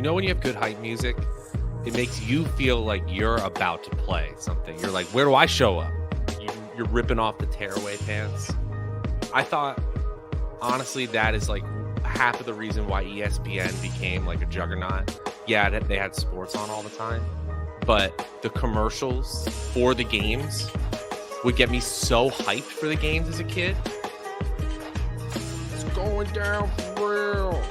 know when you have good hype music, it makes you feel like you're about to play something. You're like, where do I show up? You're ripping off the tearaway pants. I thought, honestly, that is like half of the reason why ESPN became like a juggernaut. Yeah, they had sports on all the time, but the commercials for the games would get me so hyped for the games as a kid. It's going down for real.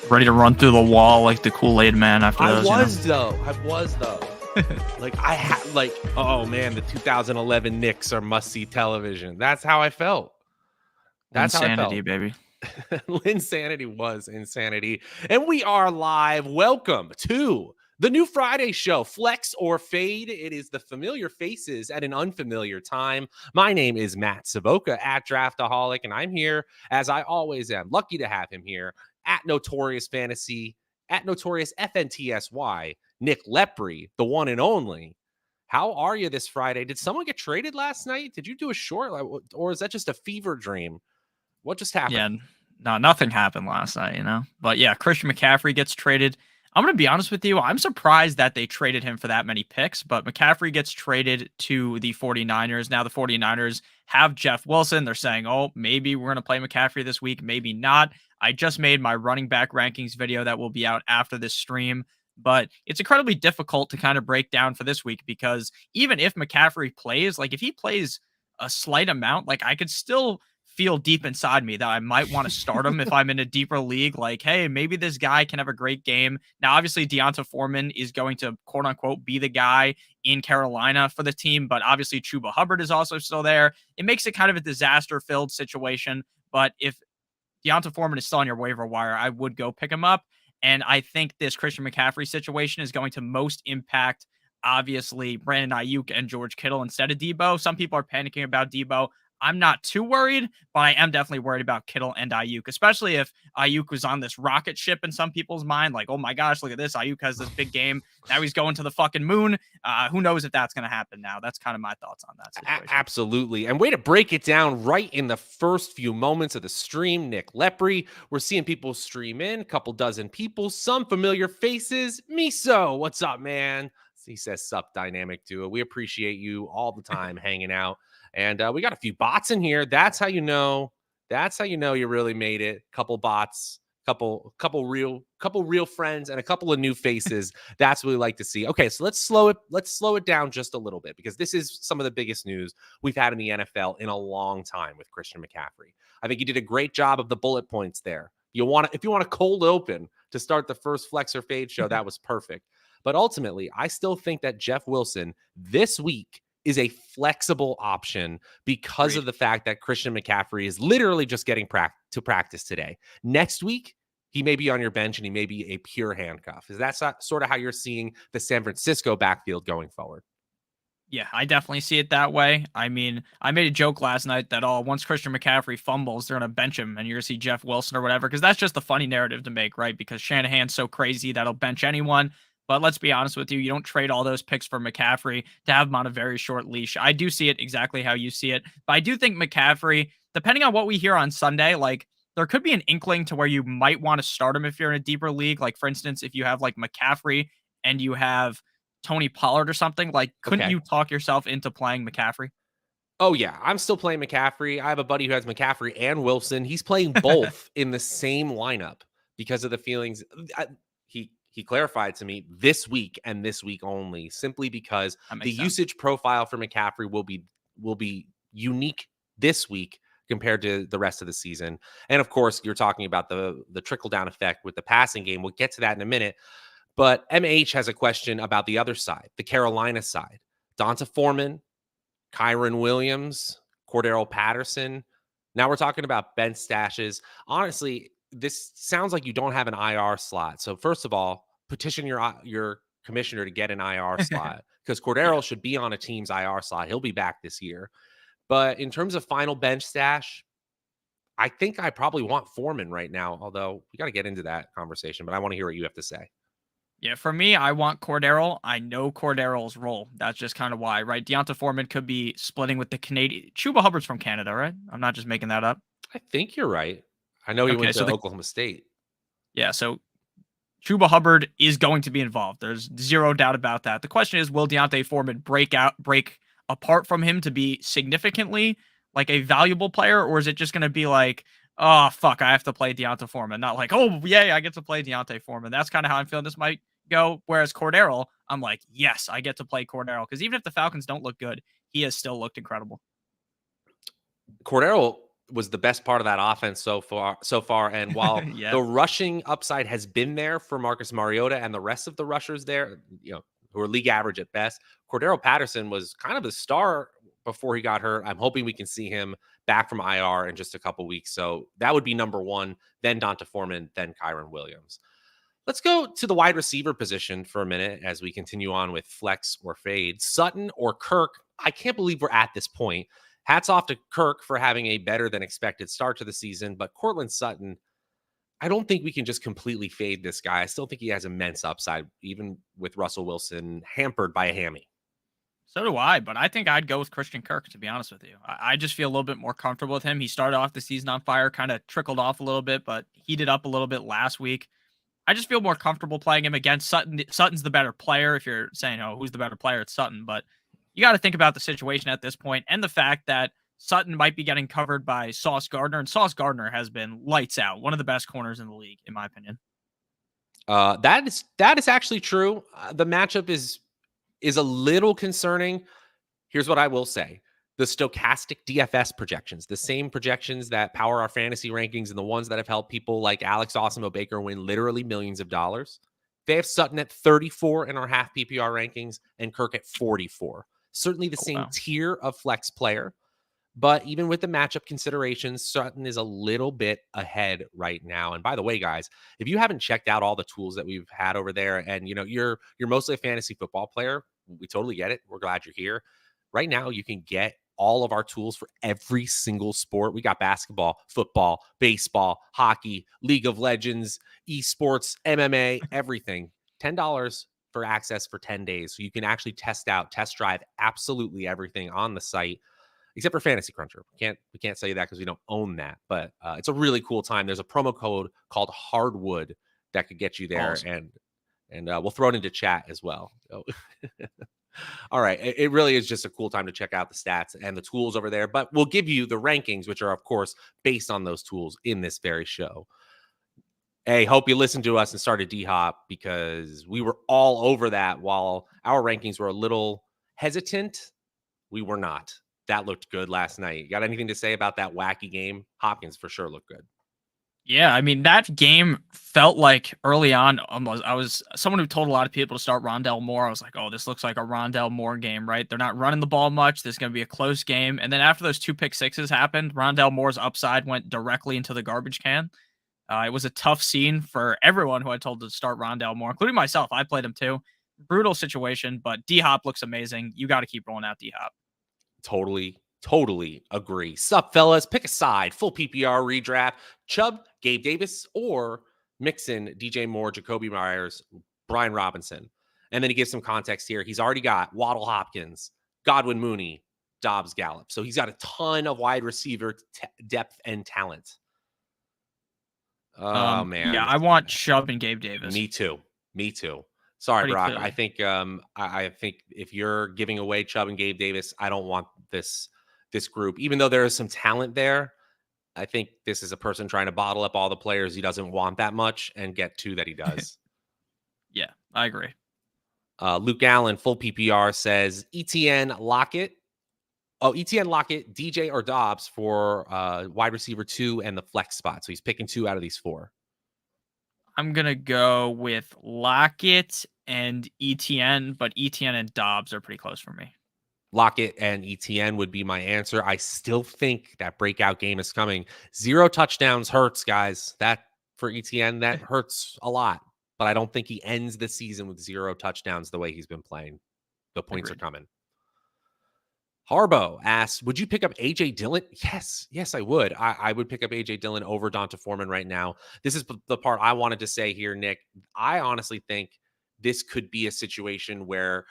Ready to run through the wall like the Kool-Aid man after those. I was though. Like I had oh man, the 2011 Knicks are must-see television. That's how I felt. That's insanity, how I baby. felt. Insanity was insanity. And we are live. Welcome to the new Friday show, Flex or Fade. It is the familiar faces at an unfamiliar time. My name is Matt Savoca at Draftaholic, and I'm here as I always am. Lucky to have him here at Notorious Fantasy, at Notorious FNTSY, Nick Lepri, the one and only. How are you this Friday? Did someone get traded last night? Did you do a short, or is that just a fever dream? What just happened? Yeah, no, nothing happened last night, But yeah, Christian McCaffrey gets traded. I'm going to be honest with you. I'm surprised that they traded him for that many picks, but McCaffrey gets traded to the 49ers. Now the 49ers have Jeff Wilson. They're saying, oh, maybe we're going to play McCaffrey this week, maybe not. I just made my running back rankings video that will be out after this stream, but it's incredibly difficult to kind of break down for this week because even if McCaffrey plays, like if he plays a slight amount, like I could still feel deep inside me that I might want to start him if I'm in a deeper league. Like, hey, maybe this guy can have a great game. Now, obviously, D'Onta Foreman is going to, quote unquote, be the guy in Carolina for the team, but obviously Chuba Hubbard is also still there. It makes it kind of a disaster-filled situation, but if D'Onta Foreman is still on your waiver wire, I would go pick him up. And I think this Christian McCaffrey situation is going to most impact, obviously, Brandon Ayuk and George Kittle instead of Debo. Some people are panicking about Debo. I'm not too worried, but I am definitely worried about Kittle and Ayuk, especially if Ayuk was on this rocket ship in some people's mind. Like, oh my gosh, look at this. Ayuk has this big game. Now he's going to the fucking moon. Who knows if that's going to happen now? That's kind of my thoughts on that situation. Absolutely. And way to break it down right in the first few moments of the stream, Nick Lepri. We're seeing people stream in, a couple dozen people, some familiar faces. Miso, what's up, man? He says, sup, Dynamic Duo. We appreciate you all the time hanging out. And we got a few bots in here. That's how you know. That's how you know you really made it. Couple bots, couple real friends, and a couple of new faces. That's what we like to see. Okay, so let's slow it down just a little bit because this is some of the biggest news we've had in the NFL in a long time with Christian McCaffrey. I think you did a great job of the bullet points there. If you want to cold open to start the first Flex or Fade show, that was perfect. But ultimately, I still think that Jeff Wilson this week is a flexible option because of the fact that Christian McCaffrey is literally just getting to practice today. Next week, he may be on your bench and he may be a pure handcuff. Is that sort of how you're seeing the San Francisco backfield going forward? Yeah, I definitely see it that way. I mean, I made a joke last night that, once Christian McCaffrey fumbles, they're going to bench him and you're going to see Jeff Wilson or whatever, because that's just the funny narrative to make, right? Because Shanahan's so crazy that'll bench anyone. But let's be honest with you, you don't trade all those picks for McCaffrey to have him on a very short leash. I do see it exactly how you see it. But I do think McCaffrey, depending on what we hear on Sunday, like there could be an inkling to where you might want to start him if you're in a deeper league. Like, for instance, if you have like McCaffrey and you have Tony Pollard or something, like couldn't you talk yourself into playing McCaffrey? Oh, yeah. I'm still playing McCaffrey. I have a buddy who has McCaffrey and Wilson. He's playing both in the same lineup because of the feelings. He clarified to me this week and this week only, simply because the usage profile for McCaffrey will be unique this week compared to the rest of the season. And of course, you're talking about the trickle-down effect with the passing game. We'll get to that in a minute. But MH has a question about the other side, the Carolina side. D'Onta Foreman, Kyron Williams, Cordero Patterson. Now we're talking about bench stashes. Honestly, this sounds like you don't have an IR slot. So first of all, petition your commissioner to get an IR slot because Cordero should be on a team's IR slot. He'll be back this year. But in terms of final bench stash, I think I probably want Foreman right now, although we got to get into that conversation, but I want to hear what you have to say. Yeah, for me, I want Cordero. I know Cordero's role. That's just kind of why, right? D'Onta Foreman could be splitting with the Canadian. Chuba Hubbard's from Canada, right? I'm not just making that up. I think you're right. I know he went to Oklahoma State. Yeah, so Chuba Hubbard is going to be involved. There's zero doubt about that. The question is, will Deontay Foreman break apart from him to be significantly like a valuable player, or is it just going to be like, oh fuck, I have to play Deontay Foreman, not like, oh yay, I get to play Deontay Foreman. That's kind of how I'm feeling this might go. Whereas Cordero, I'm like, yes, I get to play Cordero because even if the Falcons don't look good, he has still looked incredible. Cordero was the best part of that offense so far. And while Yeah. the rushing upside has been there for Marcus Mariota and the rest of the rushers there, who are league average at best, Cordero Patterson was kind of a star before he got hurt. I'm hoping we can see him back from IR in just a couple weeks. So that would be number one, then Donta Foreman, then Kyron Williams. Let's go to the wide receiver position for a minute as we continue on with flex or fade. Sutton or Kirk. I can't believe we're at this point. Hats off to Kirk for having a better than expected start to the season, but Cortland Sutton, I don't think we can just completely fade this guy. I still think he has immense upside, even with Russell Wilson hampered by a hammy. So do I, but I think I'd go with Christian Kirk, to be honest with you. I just feel a little bit more comfortable with him. He started off the season on fire, kind of trickled off a little bit, but heated up a little bit last week. I just feel more comfortable playing him against Sutton. Sutton's the better player. If you're saying, oh, who's the better player? It's Sutton. But you got to think about the situation at this point and the fact that Sutton might be getting covered by Sauce Gardner, and Sauce Gardner has been lights out. One of the best corners in the league, in my opinion. That is actually true. The matchup is a little concerning. Here's what I will say. The stochastic DFS projections, the same projections that power our fantasy rankings and the ones that have helped people like Alex Osimo Baker win literally millions of dollars. They have Sutton at 34 in our half PPR rankings and Kirk at 44. Certainly the same tier of flex player. But even with the matchup considerations, Sutton is a little bit ahead right now. And by the way, guys, if you haven't checked out all the tools that we've had over there, and you're mostly a fantasy football player, we totally get it. We're glad you're here. Right now, you can get all of our tools for every single sport. We got basketball, football, baseball, hockey, League of Legends, esports, MMA, everything. $10 for access for 10 days. So you can actually test drive absolutely everything on the site, except for Fantasy Cruncher. We can't say that because we don't own that, but it's a really cool time. There's a promo code called Hardwood that could get you there, awesome. and we'll throw it into chat as well. All right, it really is just a cool time to check out the stats and the tools over there, but we'll give you the rankings, which are of course based on those tools in this very show. Hey, hope you listened to us and started D-Hop because we were all over that while our rankings were a little hesitant. We were not. That looked good last night. You got anything to say about that wacky game? Hopkins for sure looked good. Yeah, I mean, that game felt like early on, I was someone who told a lot of people to start Rondell Moore. I was like, oh, this looks like a Rondell Moore game, right? They're not running the ball much. This is going to be a close game. And then after those 2 pick sixes happened, Rondell Moore's upside went directly into the garbage can. It was a tough scene for everyone who I told to start Rondell Moore, including myself. I played him too. Brutal situation, but D-Hop looks amazing. You got to keep rolling out D-Hop. Totally agree. Sup, fellas? Pick a side. Full PPR redraft. Chubb, Gabe Davis, or Mixon, DJ Moore, Jacoby Myers, Brian Robinson. And then he gives some context here. He's already got Waddle Hopkins, Godwin Mooney, Dobbs Gallup. So he's got a ton of wide receiver depth and talent. Oh, man. Yeah, I want Chubb and Gabe Davis. Me too. Sorry, Brock. Clearly. I think if you're giving away Chubb and Gabe Davis, I don't want this group. Even though there is some talent there, I think this is a person trying to bottle up all the players he doesn't want that much and get 2 that he does. Yeah, I agree. Luke Allen, full PPR, says ETN Lockett. Oh, ETN Lockett, DJ or Dobbs for wide receiver 2 and the flex spot. So he's picking 2 out of these 4. I'm going to go with Lockett and ETN, but ETN and Dobbs are pretty close for me. Lockett and ETN would be my answer. I still think that breakout game is coming. 0 touchdowns hurts, guys. That for ETN, that hurts a lot. But I don't think he ends the season with 0 touchdowns the way he's been playing. The points are coming. Harbo asks, would you pick up A.J. Dillon? Yes, I would. I would pick up A.J. Dillon over Donta Foreman right now. This is the part I wanted to say here, Nick. I honestly think this could be a situation where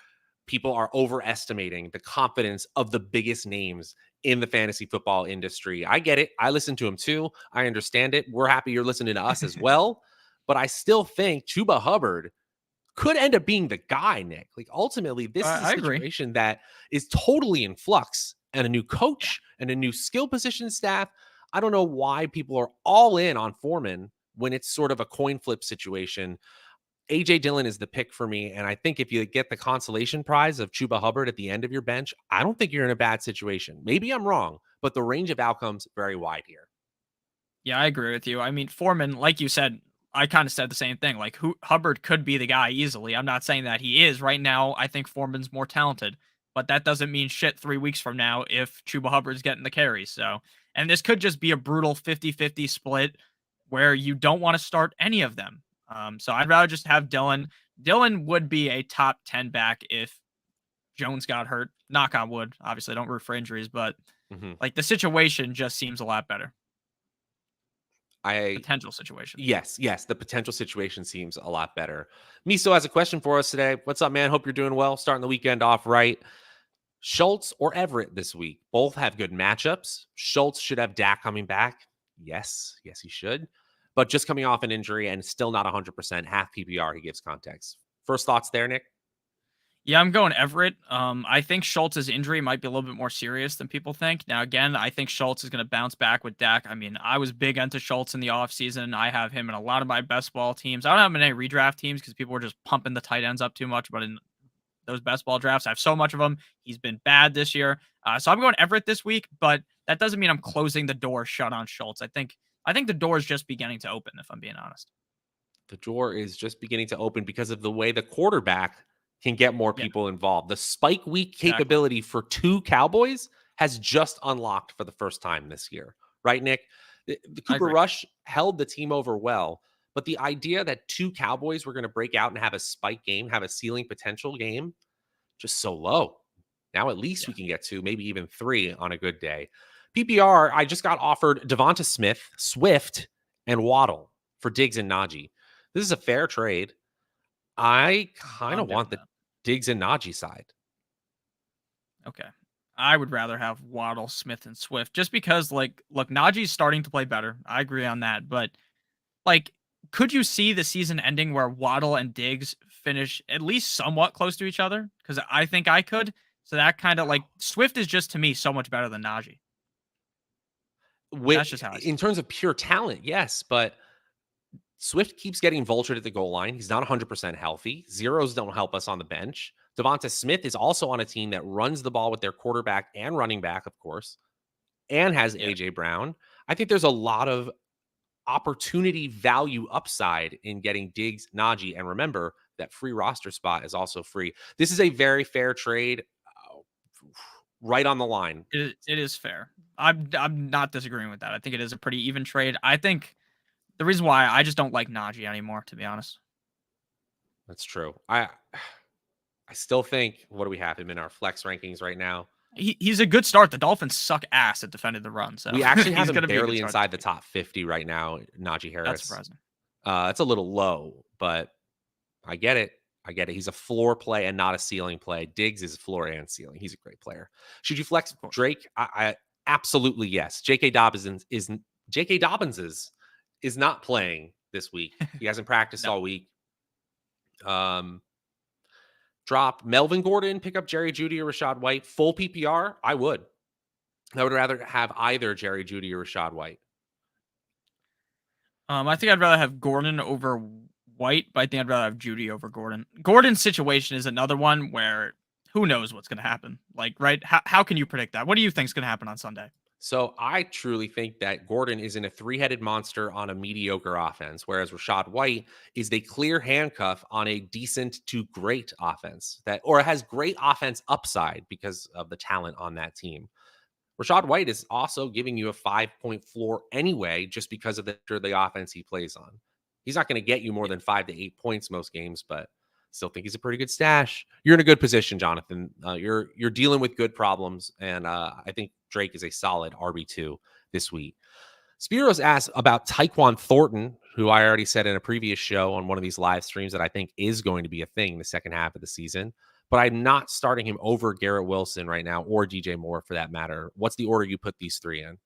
people are overestimating the confidence of the biggest names in the fantasy football industry. I get it. I listen to him too. I understand it. We're happy you're listening to us as well. but I still think Chuba Hubbard could end up being the guy, Nick. Like ultimately, this is a I agree. situation that is totally in flux and a new Yeah. coach and a new skill position staff. I don't know why people are all in on Foreman when it's sort of a coin flip situation. AJ Dillon is the pick for me. And I think if you get the consolation prize of Chuba Hubbard at the end of your bench, I don't think you're in a bad situation. Maybe I'm wrong, but the range of outcomes very wide here. Yeah, I agree with you. I mean, Foreman, like you said, I kind of said the same thing. Like, Hubbard could be the guy easily. I'm not saying that he is right now. I think Foreman's more talented, but that doesn't mean shit 3 weeks from now if Chuba Hubbard's getting the carries. So, and this could just be a brutal 50-50 split where you don't want to start any of them. So I'd rather just have Dillon. Dillon would be a top 10 back if Jones got hurt. Knock on wood. Obviously, I don't root for injuries, but Mhm. like the situation just seems a lot better. I Potential situation. Yes, the potential situation seems a lot better. Miso has a question for us today. What's up, man? Hope you're doing well. Starting the weekend off right. Schultz or Everett this week? Both have good matchups. Schultz should have Dak coming back. Yes, he should. But just coming off an injury and still not 100%, half PPR, he gives context. First thoughts there, Nick? Yeah, I'm going Everett. I think Schultz's injury might be a little bit more serious than people think. Now, again, I think Schultz is going to bounce back with Dak. I mean, I was big into Schultz in the offseason. I have him in a lot of my best ball teams. I don't have him in any redraft teams because people were just pumping the tight ends up too much. But in those best ball drafts, I have so much of him. He's been bad this year. So I'm going Everett this week, but that doesn't mean I'm closing the door shut on Schultz. I think the door is just beginning to open, if I'm being honest. The door is just beginning to open because of the way the quarterback can get more Yeah, people involved. The spike week exactly. capability for two Cowboys has just unlocked for the first time this year, right, Nick? The I Cooper agree. Rush held the team over well, but the idea that two Cowboys were going to break out and have a spike game, have a ceiling potential game, just so low. Now at least Yeah, we can get two, maybe even three on a good day. PPR, I just got offered Devonta Smith, Swift, and Waddle for Diggs and Najee. This is a fair trade. I kind I'm of doing want the that. Diggs and Najee side. Okay. I would rather have Waddle, Smith, and Swift just because, like, look, Najee's starting to play better. I agree on that. But, like, could you see the season ending where Waddle and Diggs finish at least somewhat close to each other? Because I think I could. So that kind of like Swift is just to me so much better than Najee. That's just how I see In it. terms of pure talent, yes, but Swift keeps getting vultured at the goal line. He's not 100% healthy. Zeros don't help us on the bench. Devonta Smith is also on a team that runs the ball with their quarterback and running back, of course, and has Yeah. AJ Brown. I think there's a lot of opportunity value upside in getting Diggs, Najee, and remember that free roster spot is also free. This is a very fair trade, uh, right on the line. It is fair. I'm not disagreeing with that. I think it is a pretty even trade. I think the reason why I just don't like Najee anymore, to be honest. That's true. I still think, what do we have him in our flex rankings right now? He's a good start. The Dolphins suck ass at defending the run, so We actually have he's him going to be a good barely start this inside the week. top 50 right now, Najee That's Harris. surprising. That's a little low, but I get it. I get it. He's a floor play and not a ceiling play. Diggs is floor and ceiling. He's a great player. Should you flex Of course. Drake? I absolutely yes. J.K. Dobbins is not playing this week. He hasn't practiced No. all week. Um, Drop Melvin Gordon, pick up Jerry Judy or Rashad White. Full PPR, I would. I would rather have either Jerry Judy or Rashad White. I think I'd rather have Gordon over White, but I think I'd rather have Judy over Gordon. Gordon's situation is another one where who knows what's going to happen. Like, right? How can you predict that? What do you think is going to happen on Sunday? So I truly think that Gordon is in a three-headed monster on a mediocre offense, whereas Rashad White is the clear handcuff on a decent to great offense that or has great offense upside because of the talent on that team. Rashad White is also giving you a 5-point floor anyway, just because of the offense he plays on. He's not going to get you more Yeah. than 5 to 8 points most games, but still think he's a pretty good stash. You're in a good position, Jonathan. You're dealing with good problems, and I think Drake is a solid RB2 this week. Spiros asked about Tyquan Thornton, who I already said in a previous show on one of these live streams that I think is going to be a thing the second half of the season. But I'm not starting him over Garrett Wilson right now or DJ Moore for that matter. What's the order you put these three in?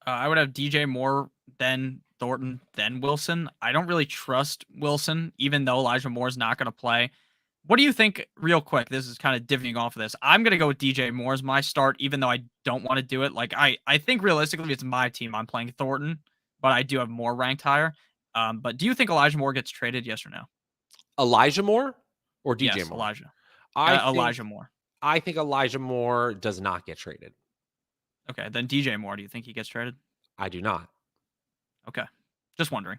I would have DJ Moore, then Thornton, then Wilson. I don't really trust Wilson, even though Elijah Moore's not going to play. What do you think, real quick? This is kind of divvying off of this. I'm going to go with DJ Moore as my start, even though I don't want to do it. Like, I think realistically, it's my team. I'm playing Thornton, but I do have Moore ranked higher. But do you think Elijah Moore gets traded? Yes or no? Elijah Moore or DJ Yes, Moore? Elijah. I think Elijah Moore. I think Elijah Moore does not get traded. Okay, then DJ Moore. Do you think he gets traded? I do not. Okay, just wondering.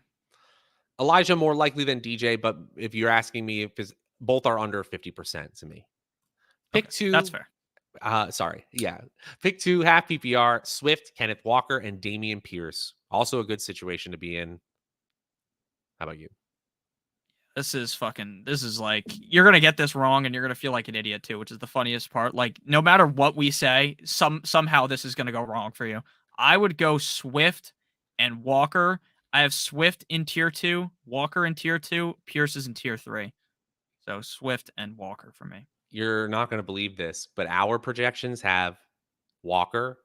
Elijah more likely than DJ, but if you're asking me if both are under 50% to me. Pick Okay, that's two. fair. Sorry. Yeah. Pick two, half PPR, Swift, Kenneth Walker, and Damian Pierce. Also a good situation to be in. How about you? This is like, you're going to get this wrong and you're going to feel like an idiot too, which is the funniest part. Like, no matter what we say, somehow this is going to go wrong for you. I would go Swift and Walker. I have Swift in tier 2, Walker in tier 2, Pierce is in tier 3. So Swift and Walker for me. You're not going to believe this, but our projections have Walker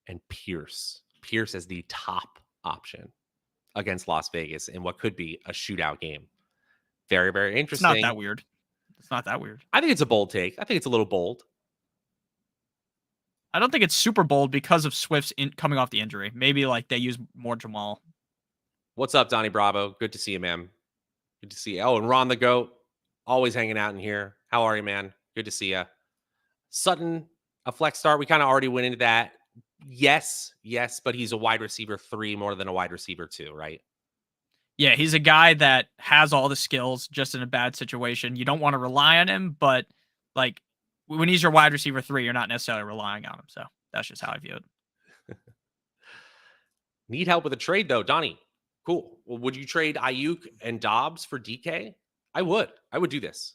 and Pierce. Pierce as the top option against Las Vegas in what could be a shootout game. Very, very It's not interesting. that weird. It's not that weird. I think it's a bold take. I think it's a little bold. I don't think it's super bold because of Swift's coming off the injury. Maybe like they use more Jamal. What's up, Donnie Bravo? Good to see you, man. Good to see you. Oh, and Ron the Goat, always hanging out in here. How are you, man? Good to see you. Sutton, a flex start. We kind of already went into that. Yes, but he's a wide receiver 3 more than a wide receiver 2, right? Yeah, he's a guy that has all the skills, just in a bad situation. You don't want to rely on him, but like when he's your wide receiver 3, you're not necessarily relying on him. So that's just how I view it. Need help with a trade, though. Donnie, cool. Well, would you trade Ayuk and Dobbs for DK? I would. I would do this.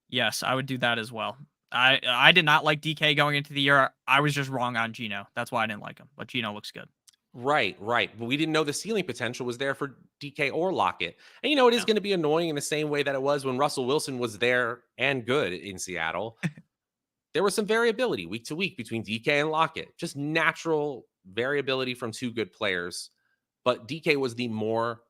Yes, I would do that as well. I did not like DK going into the year. I was just wrong on Geno. That's why I didn't like him. But Geno looks good. Right. But we didn't know the ceiling potential was there for DK or Lockett. And it is going to be annoying in the same way that it was when Russell Wilson was there and good in Seattle. There was some variability week to week between DK and Lockett, just natural variability from two good players. But DK was the more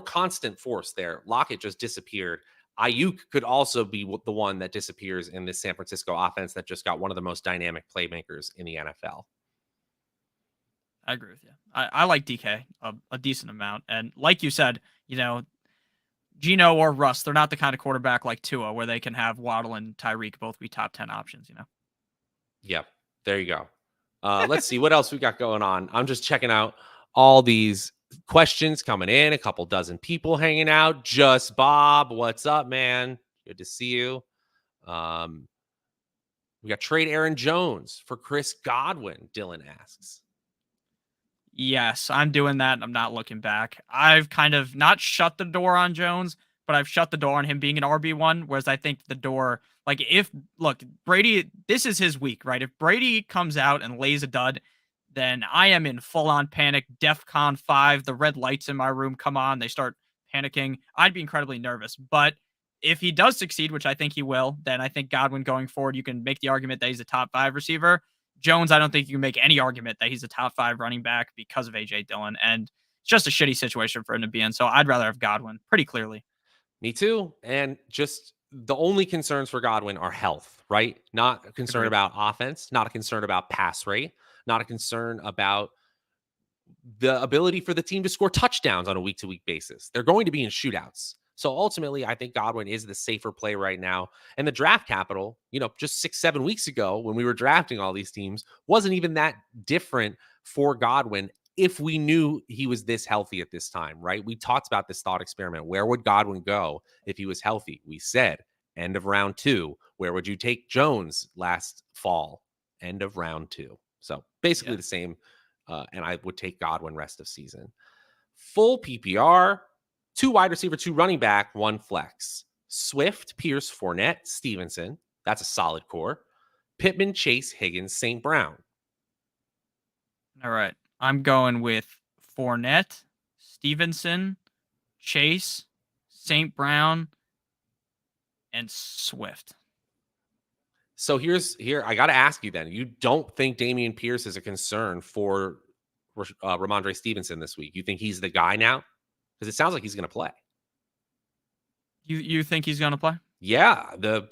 constant force there. Lockett just disappeared. Ayuk could also be the one that disappears in this San Francisco offense that just got one of the most dynamic playmakers in the NFL. I agree with you. I like DK a decent amount. And like you said, Geno or Russ, they're not the kind of quarterback like Tua where they can have Waddle and Tyreek both be top 10 options, Yeah, there you go. Let's see what else we got going on. I'm just checking out all these questions coming in. A couple dozen people hanging out. Just Bob, what's up, man? Good to see you. We got trade Aaron Jones for Chris Godwin, Dylan asks. Yes, I'm doing that. I'm not looking back. I've kind of not shut the door on Jones, but I've shut the door on him being an RB1. Whereas I think the door, like look, Brady, this is his week, right? If Brady comes out and lays a dud, then I am in full on panic. DEFCON 5, the red lights in my room come on. They start panicking. I'd be incredibly nervous. But if he does succeed, which I think he will, then I think Godwin going forward, you can make the argument that he's a top 5 receiver. Jones, I don't think you can make any argument that he's a top 5 running back because of AJ Dillon. And it's just a shitty situation for him to be in. So I'd rather have Godwin pretty clearly. Me too. And just the only concerns for Godwin are health, right? Not a concern about offense, not a concern about pass rate, not a concern about the ability for the team to score touchdowns on a week-to-week basis. They're going to be in shootouts. So ultimately, I think Godwin is the safer play right now. And the draft capital, just 6-7 weeks ago when we were drafting all these teams, wasn't even that different for Godwin if we knew he was this healthy at this time, right? We talked about this thought experiment. Where would Godwin go if he was healthy? We said end of round 2. Where would you take Jones last fall? End of round 2. So basically the same. And I would take Godwin rest of season. Full PPR. 2 wide receiver, 2 running back, 1 flex. Swift, Pierce, Fournette, Stevenson. That's a solid core. Pittman, Chase, Higgins, St. Brown. All right. I'm going with Fournette, Stevenson, Chase, St. Brown, and Swift. So here, I got to ask you then. You don't think Dameon Pierce is a concern for Ramondre Stevenson this week. You think he's the guy now? Because it sounds like he's going to play. You think he's going to play? Yeah, the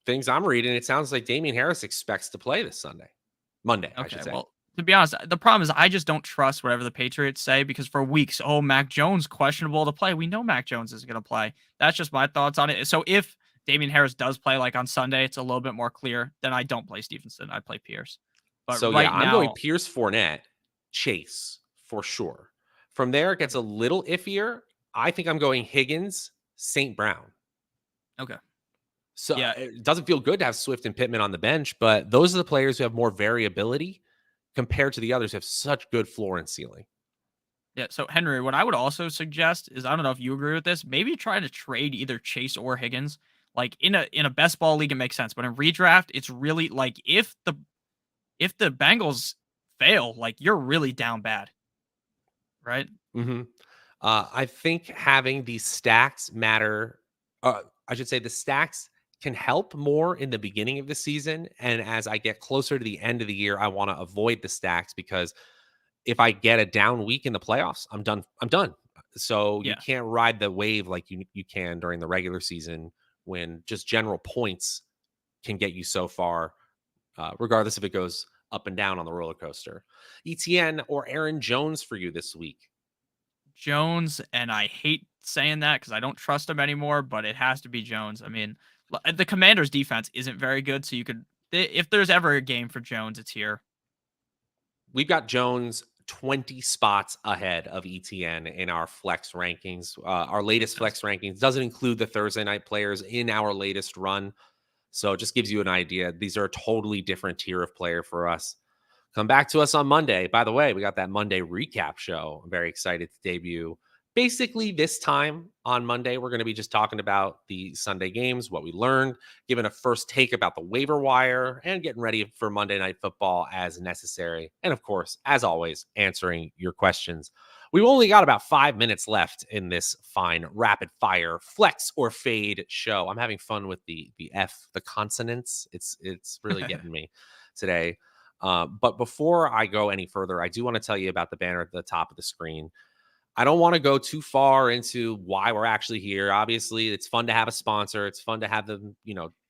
things I'm reading, it sounds like Damian Harris expects to play this Monday, I Okay, should say. well, to be honest, the problem is I just don't trust whatever the Patriots say because for weeks, oh, Mac Jones questionable to play. We know Mac Jones isn't going to play. That's just my thoughts on it. So if Damian Harris does play like on Sunday, it's a little bit more clear. Then I don't play Stevenson. I play Pierce. But So yeah, right I'm going now, Pierce, Fournette, Chase for sure. From there, it gets okay, a little iffier. I think I'm going Higgins, St. Brown. okay, So yeah, it doesn't feel good to have Swift and Pittman on the bench, but those are the players who have more variability compared to the others who have such good floor and ceiling. yeah. So Henry, what I would also suggest is I don't know if you agree with this. Maybe try to trade either Chase or Higgins. Like in a best ball league, it makes sense, but in redraft, it's really like if the Bengals fail, like you're really down bad, right? hmm I think having these stacks matter. I should say the stacks can help more in the beginning of the season. And as I get closer to the end of the year, I want to avoid the stacks because if I get a down week in the playoffs, I'm done. I'm done. So you Yeah. can't ride the wave like you can during the regular season when just general points can get you so far, regardless if it goes up and down on the roller coaster. ETN or Aaron Jones for you this week? Jones, and I hate saying that because I don't trust him anymore, but it has to be Jones. I mean, the Commanders' defense isn't very good, so you could, if there's ever a game for Jones, it's here. We've got Jones 20 spots ahead of ETN in our flex rankings. Our latest Nice. flex rankings doesn't include the Thursday night players in our latest run. So it just gives you an idea. These are a totally different tier of player for us. Come back to us on Monday. By the way, we got that Monday recap show. I'm very excited to debut. Basically, this time on Monday, we're going to be just talking about the Sunday games, what we learned, giving a first take about the waiver wire, and getting ready for Monday Night Football as necessary. And of course, as always, answering your questions. We've only got about 5 minutes left in this fine rapid fire flex or fade show. I'm having fun with the consonants. It's really getting me today. But before I go any further, I do want to tell you about the banner at the top of the screen. I don't want to go too far into why we're actually here. Obviously, it's fun to have a sponsor. It's fun to have them,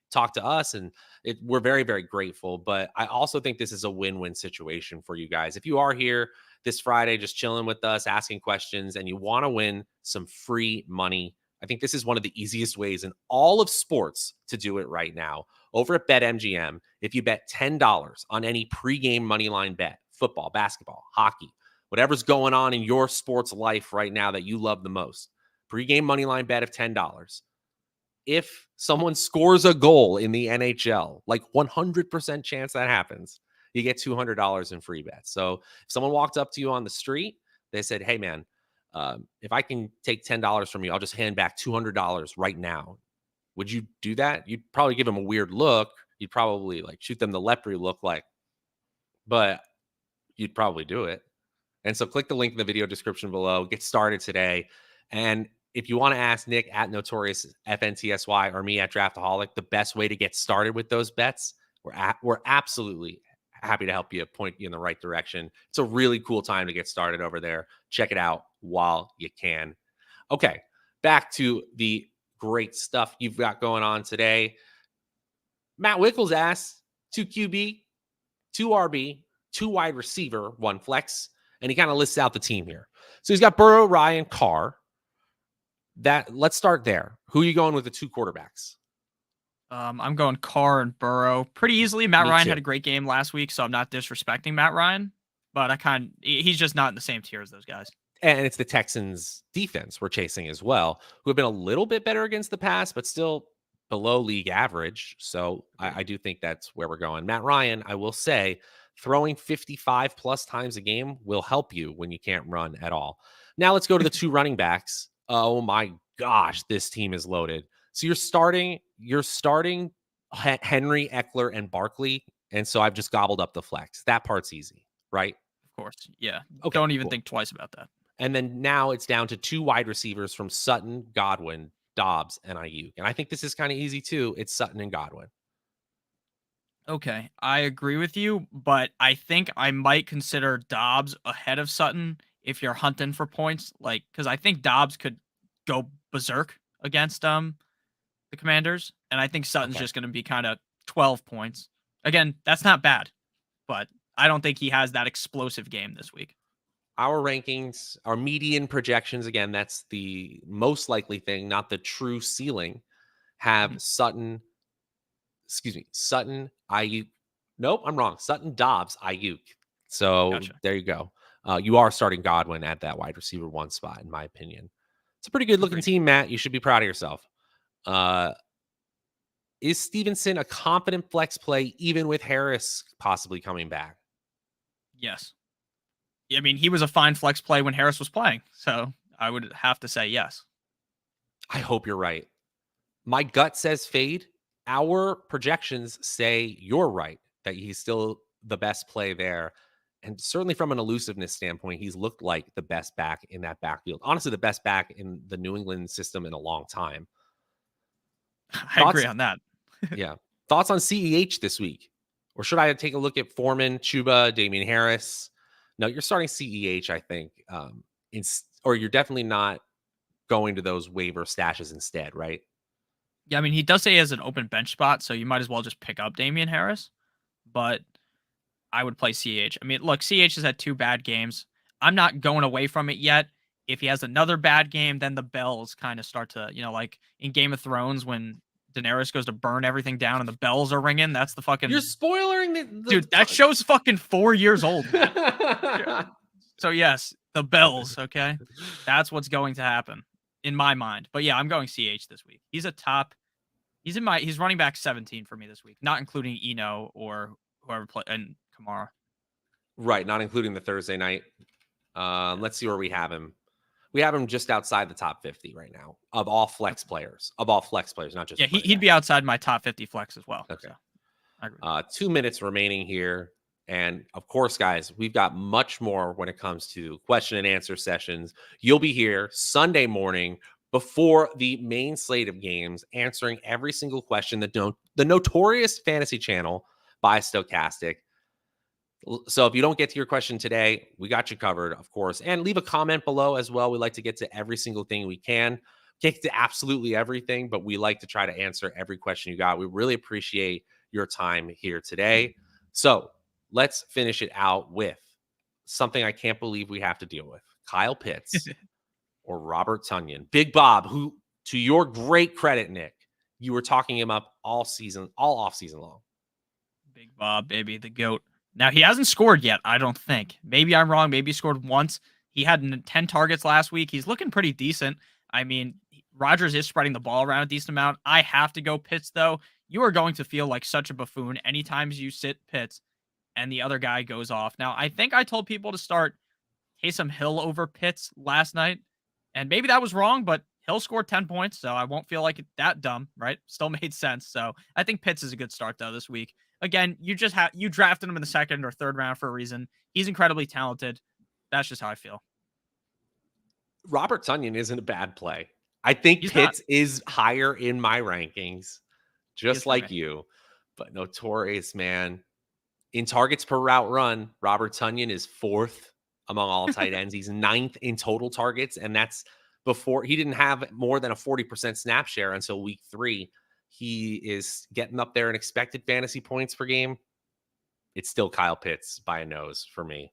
talk to us, and we're very, very grateful. But I also think this is a win-win situation for you guys. If you are here this Friday, just chilling with us, asking questions, and you want to win some free money, I think this is one of the easiest ways in all of sports to do it right now. Over at BetMGM, if you bet $10 on any pregame moneyline bet, football, basketball, hockey, whatever's going on in your sports life right now that you love the most, pregame moneyline bet of $10. If someone scores a goal in the NHL, like 100% chance that happens, you get $200 in free bets. So if someone walked up to you on the street, they said, "Hey, man, if I can take $10 from you, I'll just hand back $200 right now." Would you do that? You'd probably give them a weird look. You'd probably like shoot them the Lepri look, like, but you'd probably do it. And so click the link in the video description below. Get started today. And if you want to ask Nick at Notorious FNTSY or me at Draftaholic, the best way to get started with those bets, we're absolutely happy to help you, point you in the right direction. It's a really cool time to get started over there. Check it out while you can. Okay, back to the great stuff you've got going on today. Matt Wickles asked 2 QB, 2 RB, 2 wide receiver, 1 flex, and he kind of lists out the team here. So he's got Burrow, Ryan, Carr. Let's start there. Who are you going with the 2 quarterbacks? I'm going Carr and Burrow pretty easily. Matt Me Ryan too. had a great game last week, so I'm not disrespecting Matt Ryan, but he's just not in the same tier as those guys. And it's the Texans defense we're chasing as well, who have been a little bit better against the pass, but still below league average. So I do think that's where we're going. Matt Ryan, I will say, throwing 55 plus times a game will help you when you can't run at all. Now let's go to the 2 running backs. Oh my gosh, this team is loaded. So you're starting Henry, Eckler, and Barkley. And so I've just gobbled up the flex. That part's easy, right? Of course, yeah. Okay, Don't even cool. think twice about that. And then now it's down to 2 wide receivers from Sutton, Godwin, Dobbs, and Ayuk. And I think this is kind of easy too. It's Sutton and Godwin. Okay, I agree with you, but I think I might consider Dobbs ahead of Sutton if you're hunting for points, like because I think Dobbs could go berserk against the Commanders, and I think Sutton's Okay. just going to be kind of 12 points. Again, that's not bad, but I don't think he has that explosive game this week. Our rankings, our median projections, again, that's the most likely thing, not the true ceiling, have Mhm. Sutton, Ayuk. Nope, I'm wrong. Sutton, Dobbs, Ayuk. So Gotcha. there you go. You are starting Godwin at that wide receiver one spot, in my opinion. It's a pretty good looking Agreed. team, Matt. You should be proud of yourself. Uh, is Stevenson a confident flex play, even with Harris possibly coming back? Yes. I mean, he was a fine flex play when Harris was playing, so I would have to say yes. I hope you're right. My gut says fade. Our projections say you're right, that he's still the best play there. And certainly from an elusiveness standpoint, he's looked like the best back in that backfield. Honestly, the best back in the New England system in a long time. I agree Thoughts? on that. Yeah. Thoughts on CEH this week? Or should I take a look at Foreman, Chuba, Damian Harris? No, you're starting CEH, I think. Or you're definitely not going to those waiver stashes instead, right? Yeah, I mean, he does say he has an open bench spot, so you might as well just pick up Damian Harris. But I would play CH. I mean, look, CH has had 2 bad games. I'm not going away from it yet. If he has another bad game, then the bells kind of start to, like in Game of Thrones when Daenerys goes to burn everything down and the bells are ringing. That's the You're fucking spoiling dude. That show's fucking 4 years old, Matt. Yeah. the So yes, the bells. Okay, that's what's going to happen in my mind. But yeah, I'm going CH this week. He's a top. He's running back 17 for me this week, not including Eno or whoever play and Kamara. Right, not including the Thursday night. Yeah. Let's see where we have him. We have him just outside the top 50 right now of all flex Okay. players. Of all flex players, not just Yeah, running he'd back. be outside my top 50 flex as well. Okay. So I agree. 2 minutes remaining here. And of course, guys, we've got much more when it comes to question and answer sessions. You'll be here Sunday morning before the main slate of games, answering every single question that the Notorious Fantasy Channel by Stochastic. So if you don't get to your question today, we got you covered, of course. And leave a comment below as well. We like to get to every single thing we can. Can't get to absolutely everything, but we like to try to answer every question you got. We really appreciate your time here today. So let's finish it out with something I can't believe we have to deal with. Kyle Pitts or Robert Tunyon. Big Bob, who, to your great credit, Nick, you were talking him up all season, all off season long. Big Bob, baby, the GOAT. Now, he hasn't scored yet, I don't think. Maybe I'm wrong. Maybe he scored once. He had 10 targets last week. He's looking pretty decent. I mean, Rodgers is spreading the ball around a decent amount. I have to go Pitts, though. You are going to feel like such a buffoon anytime you sit Pitts and the other guy goes off. Now, I think I told people to start Taysom Hill over Pitts last night, and maybe that was wrong, but Hill scored 10 points, so I won't feel like it that dumb, right? Still made sense. So I think Pitts is a good start though this week. Again, you drafted him in the second or third round for a reason. He's incredibly talented. That's just how I feel. Robert Tunyon isn't a bad play. I think He's not. Pitts is higher in my rankings, He just is for like me. you. But Notorious, man. In targets per route run, Robert Tunyon is fourth among all tight ends. He's ninth in total targets, and that's before he didn't have more than a 40% snap share until week 3. He is getting up there in expected fantasy points per game. It's still Kyle Pitts by a nose for me.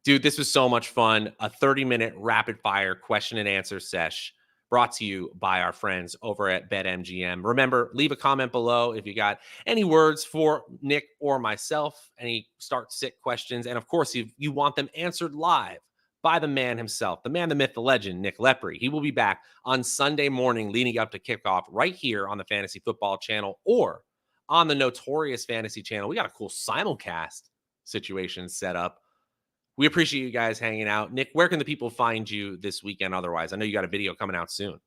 Dude, this was so much fun. A 30-minute rapid fire question and answer sesh brought to you by our friends over at BetMGM. Remember, leave a comment below if you got any words for Nick or myself, any start sit questions. And of course, if you want them answered live by the man himself, the man, the myth, the legend, Nick Lepri. He will be back on Sunday morning leading up to kickoff right here on the Fantasy Football Channel or on the Notorious Fantasy Channel. We got a cool simulcast situation set up. We appreciate you guys hanging out. Nick, where can the people find you this weekend otherwise? I know you got a video coming out soon.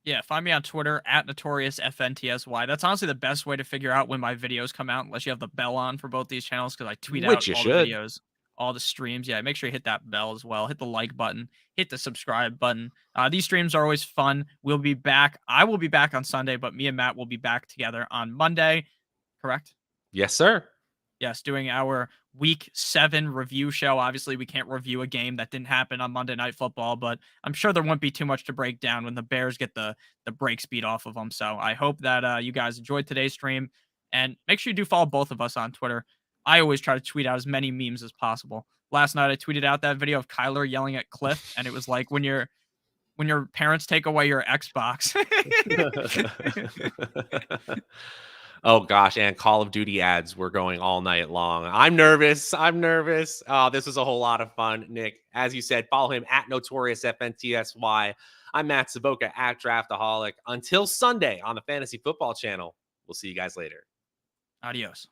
Yeah, find me on Twitter at NotoriousFNTSY. That's honestly the best way to figure out when my videos come out, unless you have the bell on for both these channels, because I tweet out Which you all the should. videos, all the streams. Yeah, make sure you hit that bell as well. Hit the like button, hit the subscribe button. These streams are always fun. We'll be back. I will be back on Sunday, but me and Matt will be back together on Monday. Correct? Yes, sir. Yes, doing our week 7 review show. Obviously, we can't review a game that didn't happen on Monday Night Football, but I'm sure there won't be too much to break down when the Bears get the break speed off of them. So I hope that you guys enjoyed today's stream, and make sure you do follow both of us on Twitter. I always try to tweet out as many memes as possible. Last night I tweeted out that video of Kyler yelling at Cliff, and it was like when your parents take away your Xbox. Oh gosh, and Call of Duty ads were going all night long. I'm nervous. I'm nervous. This was a whole lot of fun, Nick. As you said, follow him at Notorious FNTSY. I'm Matt Savoca at Draftaholic. Until Sunday on the Fantasy Football Channel. We'll see you guys later. Adios.